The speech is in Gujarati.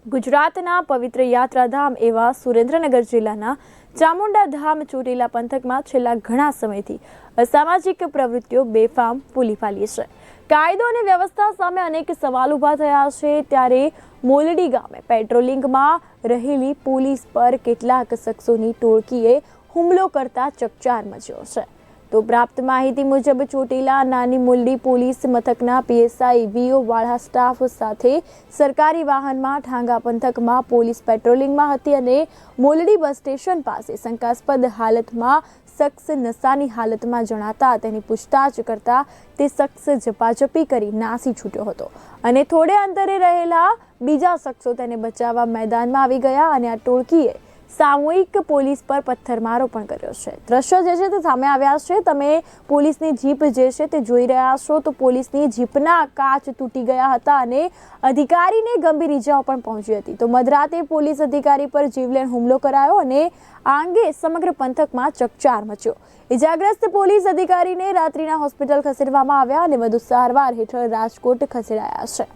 ગુજરાતના પવિત્ર યાત્રાધામ એવા સુરેન્દ્રનગર જિલ્લાના ચામુંડા ધામ ચોટીલા પંથકમાં છેલ્લા ઘણા સમયથી અસામાજિક પ્રવૃત્તિઓ બેફામ ફૂલી ફાલી છે। કાયદો અને વ્યવસ્થા સામે અનેક સવાલ ઊભા થયા છે। ત્યારે મોલડી ગામે પેટ્રોલિંગમાં રહેલી પોલીસ પર કેટલાક શખ્સોની ટોળકીએ હુમલો કરતા ચકચાર મચ્યો છે। તો પ્રાપ્ત માહિતી મુજબ ચોટીલા નાની મોલડી પોલીસ મથકના પીએસઆઈ વીઓ વાળા સ્ટાફ સાથે સરકારી વાહનમાં ઠાંગા પંથકમાં પોલીસ પેટ્રોલિંગમાં હતી અને મોલડી બસ સ્ટેશન પાસે શંકાસ્પદ હાલતમાં શખ્સ નશાની હાલતમાં જણાતા તેની પૂછતાછ કરતા તે શખ્સ ઝપાઝપી કરી નાસી છૂટ્યો હતો અને થોડે અંતરે રહેલા બીજા શખ્સો તેને બચાવવા મેદાનમાં આવી ગયા અને આ ટોળકીએ સામૂહિક પોલીસ પર પથ્થરમારો પણ કર્યો છે। દ્રશ્યો જે છે તે સામે આવ્યા છે। તમે પોલીસની જીપ જે છે તે જોઈ રહ્યા છો તો પોલીસની જીપના કાચ તૂટી ગયા હતા અને અધિકારીને ગંભીર ઈજાઓ પણ પહોંચી હતી। તો મધરાતે પોલીસ અધિકારી પર જીવલેણ હુમલો કરાયો અને આ અંગે સમગ્ર પંથકમાં ચકચાર મચ્યો। ઈજાગ્રસ્ત પોલીસ અધિકારીને રાત્રિના હોસ્પિટલ ખસેડવામાં આવ્યા અને વધુ સારવાર હેઠળ રાજકોટ ખસેડાયા છે।